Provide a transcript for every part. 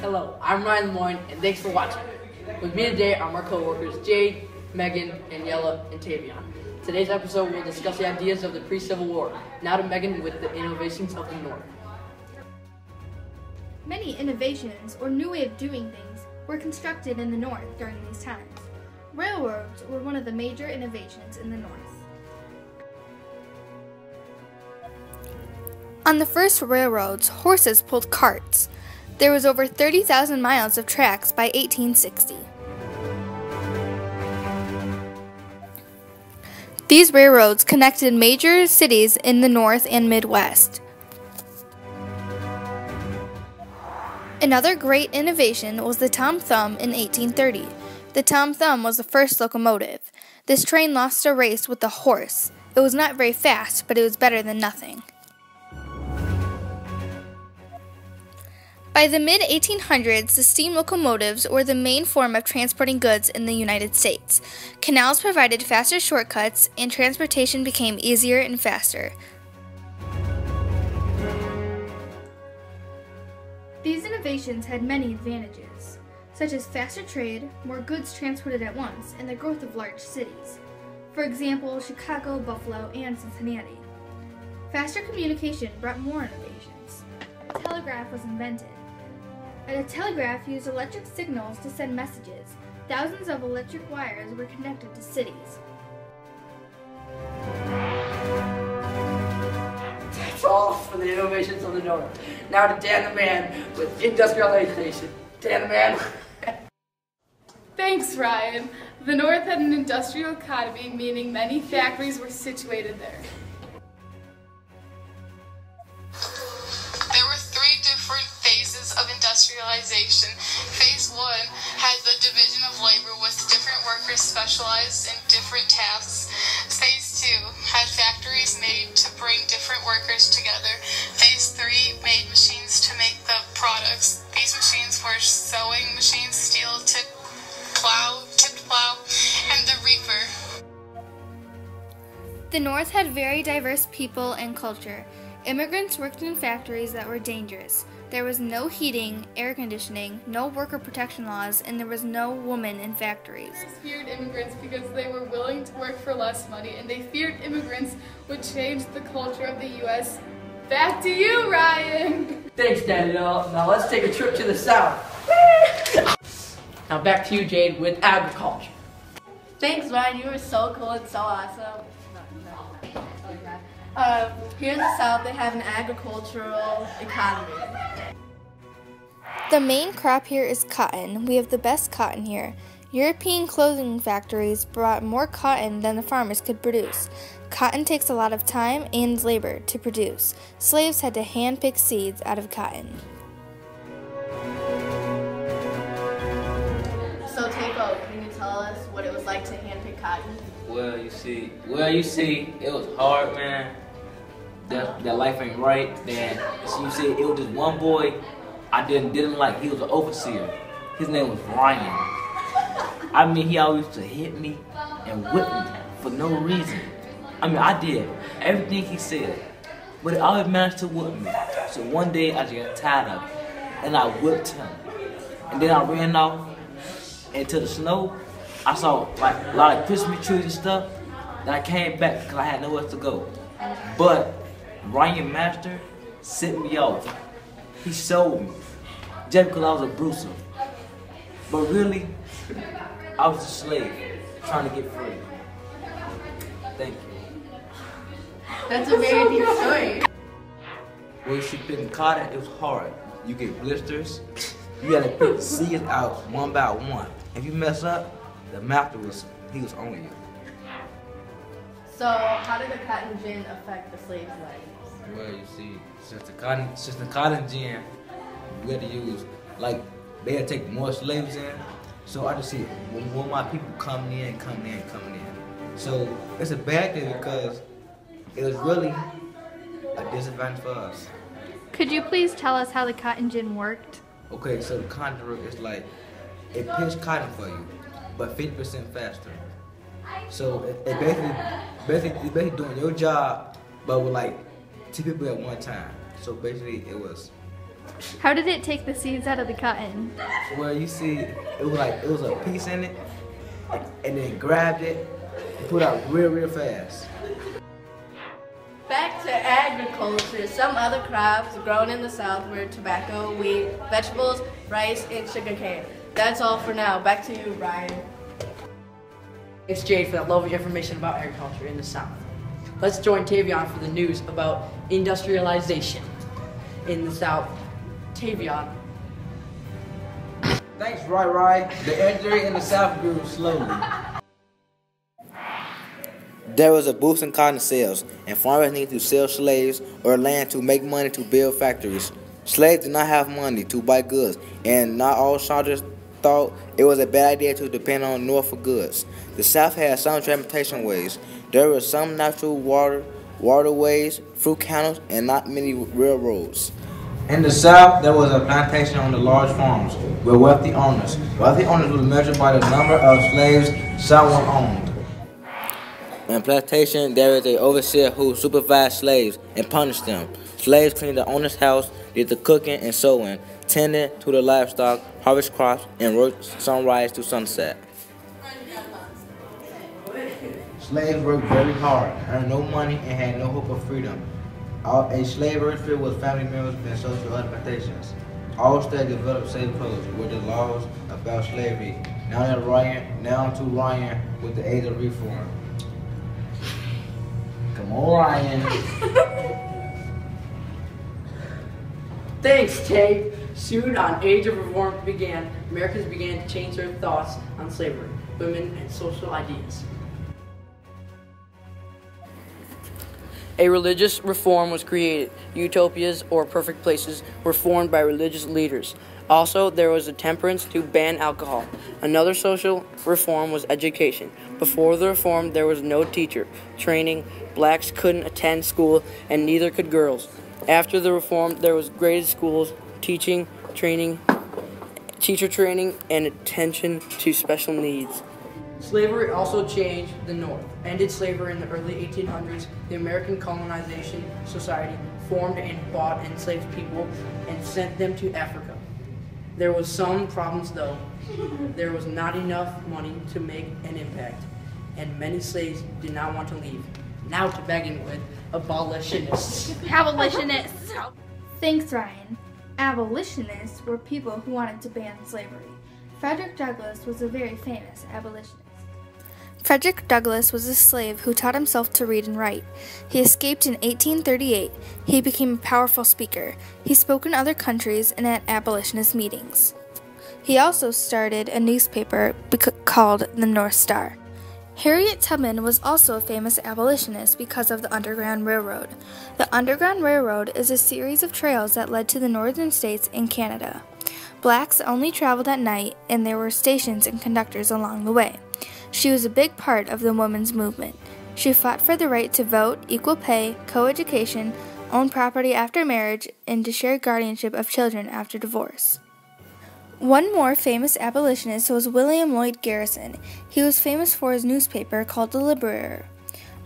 Hello, I'm Ryan Lemoyne, and thanks for watching. With me today are my co-workers Jade, Megan, Daniela, and Tavion. Today's episode will discuss the ideas of the pre-Civil War. Now to Megan with the innovations of the North. Many innovations, or new way of doing things, were constructed in the North during these times. Railroads were one of the major innovations in the North. On the first railroads, horses pulled carts. There was over 30,000 miles of tracks by 1860. These railroads connected major cities in the North and Midwest. Another great innovation was the Tom Thumb in 1830. The Tom Thumb was the first locomotive. This train lost a race with a horse. It was not very fast, but it was better than nothing. By the mid-1800s, the steam locomotives were the main form of transporting goods in the United States. Canals provided faster shortcuts, and transportation became easier and faster. These innovations had many advantages, such as faster trade, more goods transported at once, and the growth of large cities. For example, Chicago, Buffalo, and Cincinnati. Faster communication brought more innovations. A telegraph was invented. A telegraph used electric signals to send messages. Thousands of electric wires were connected to cities. That's all for the innovations of the North. Now to Dan the Man with industrialization. Dan the Man. Thanks, Ryan. The North had an industrial economy, meaning many factories were situated there. There were three different phases of industrialization. Phase 1 had the division of labor with different workers specialized in different tasks. Phase 2 had factories made to bring different workers together. Phase 3 made machines to make the products. These machines were sewing machines, steel tipped plow, and the reaper. The North had very diverse people and culture. Immigrants worked in factories that were dangerous. There was no heating, air conditioning, no worker protection laws, and there was no woman in factories. Workers feared immigrants because they were willing to work for less money, and they feared immigrants would change the culture of the U.S. Back to you, Ryan! Thanks, Daniela. Now let's take a trip to the South. Now back to you, Jade, with agriculture. Thanks, Ryan. You were so cool and so awesome. Here in the South, they have an agricultural economy. The main crop here is cotton. We have the best cotton here. European clothing factories brought more cotton than the farmers could produce. Cotton takes a lot of time and labor to produce. Slaves had to hand-pick seeds out of cotton. So, Taco, can you tell us what it was like to hand-pick cotton? Well, you see, it was hard, man. That life ain't right. Then, so you see, it was just one boy I didn't like. He was an overseer. His name was Ryan. I mean, he always used to hit me and whip me for no reason. I mean, I did everything he said, but he always managed to whip me. So one day I just got tired of it, and I whipped him. And then I ran off into the snow. I saw like a lot of Christmas trees and stuff. Then I came back because I had nowhere to go. But Ryan Master sent me off. He sold me just because I was a bruiser. But really, I was a slave trying to get free. Thank you. That's a very deep story. When you pick cotton, it was hard. You get blisters. You gotta pick the seeds out one by one. If you mess up, the master was on you. So, how did the cotton gin affect the slaves' lives? Well, you see, since the cotton gin, we had to use, like, they had to take more slaves in. So I just see when my people coming in. So it's a bad thing because it was really a disadvantage for us. Could you please tell us how the cotton gin worked? Okay, so the cotton is like, it picks cotton for you, but 50% faster. So it basically doing your job, but with like 2 people at one time. So basically it was How did it take the seeds out of the cotton? Well, you see, it was a piece in it, and then grabbed it and put out real fast. Back to agriculture, some other crops grown in the South were tobacco, wheat, vegetables, rice, and sugarcane. That's all for now. Back to you, Ryan. Thanks, Jade, for that lovely information about agriculture in the South. Let's join Tavion for the news about industrialization in the South. Tavion. Thanks, Rai. The industry in the South grew slowly. There was a boost in cotton sales, and farmers needed to sell slaves or land to make money to build factories. Slaves did not have money to buy goods, and not all soldiers thought it was a bad idea to depend on the North for goods. The South had some transportation ways. There were some natural waterways, fruit canals, and not many railroads. In the South, there was a plantation on the large farms with wealthy owners. Wealthy owners was measured by the number of slaves someone owned. In plantation, there is an overseer who supervised slaves and punished them. Slaves cleaned the owner's house, did the cooking and sewing, tended to the livestock, harvest crops, and worked sunrise to sunset. Slaves worked very hard, earned no money, and had no hope of freedom. A slave was filled with family members and social other plantations. All states developed safe codes with the laws about slavery. Now to Ryan with the age of reform. Come on, Ryan. Thanks, Tay. Soon, on Age of Reform began, Americans began to change their thoughts on slavery, women, and social ideas. A religious reform was created. Utopias, or perfect places, were formed by religious leaders. Also, there was a temperance to ban alcohol. Another social reform was education. Before the reform, there was no teacher training. Blacks couldn't attend school, and neither could girls. After the reform, there was graded schools, teacher training, and attention to special needs. Slavery also changed the North. Ended slavery in the early 1800s. The American Colonization Society formed and bought enslaved people and sent them to Africa. There was some problems though. There was not enough money to make an impact, and many slaves did not want to leave. Now to begin with, abolitionists. Abolitionists! Thanks, Ryan. Abolitionists were people who wanted to ban slavery. Frederick Douglass was a very famous abolitionist. Frederick Douglass was a slave who taught himself to read and write. He escaped in 1838. He became a powerful speaker. He spoke in other countries and at abolitionist meetings. He also started a newspaper called the North Star. Harriet Tubman was also a famous abolitionist because of the Underground Railroad. The Underground Railroad is a series of trails that led to the northern states and Canada. Blacks only traveled at night, and there were stations and conductors along the way. She was a big part of the women's movement. She fought for the right to vote, equal pay, co-education, own property after marriage, and to share guardianship of children after divorce. One more famous abolitionist was William Lloyd Garrison. He was famous for his newspaper called The Liberator.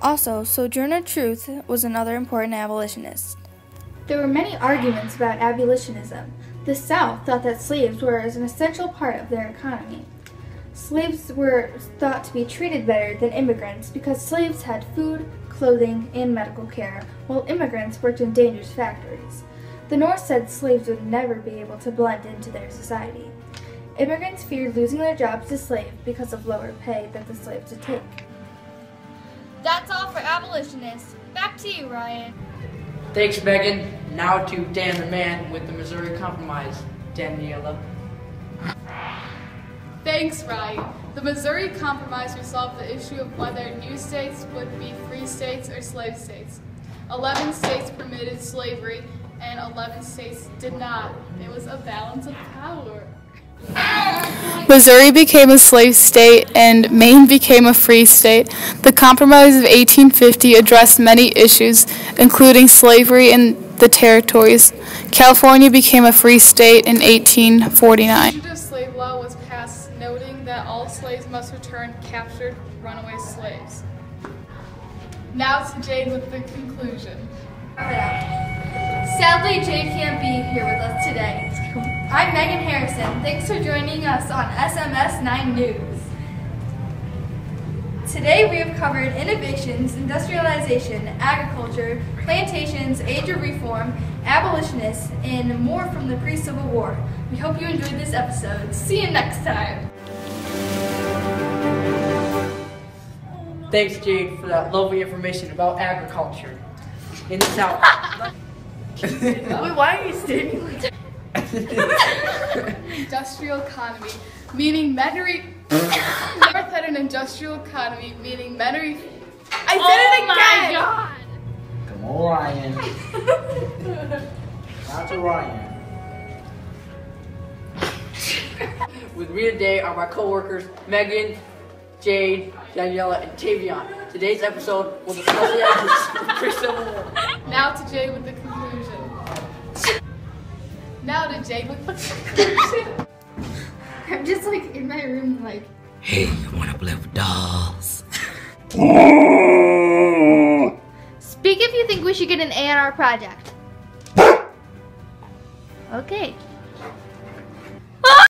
Also, Sojourner Truth was another important abolitionist. There were many arguments about abolitionism. The South thought that slaves were an essential part of their economy. Slaves were thought to be treated better than immigrants because slaves had food, clothing, and medical care, while immigrants worked in dangerous factories. The North said slaves would never be able to blend into their society. Immigrants feared losing their jobs to slaves because of lower pay that the slaves would take. That's all for abolitionists. Back to you, Ryan. Thanks, Megan. Now to Dan the Man with the Missouri Compromise. Daniela. Thanks, Ryan. The Missouri Compromise resolved the issue of whether new states would be free states or slave states. 11 states permitted slavery, and 11 states did not. It was a balance of power. Missouri became a slave state and Maine became a free state. The Compromise of 1850 addressed many issues, including slavery in the territories. California became a free state in 1849. The slave law was passed, noting that all slaves must return captured runaway slaves. Now to Jade with the conclusion. Sadly, Jay can't be here with us today. I'm Megan Harrison. Thanks for joining us on SMS 9 News. Today we have covered innovations, industrialization, agriculture, plantations, age of reform, abolitionists, and more from the pre-Civil War. We hope you enjoyed this episode. See you next time. Thanks, Jade, for that lovely information about agriculture in the South. Wait, why are you standing like that? Industrial economy, meaning North had an industrial economy, meaning I said it again! Come on, Ryan. Not to Ryan. With me today are my co-workers Megan, Jade, Daniela, and Tavion. Today's episode will discuss the ideas of the pre-Civil War. Now to Jay with the conclusion. Now to Jay with the conclusion. I'm just like in my room like, hey, you wanna play with dolls? speak if you think we should get an A on our project. Okay.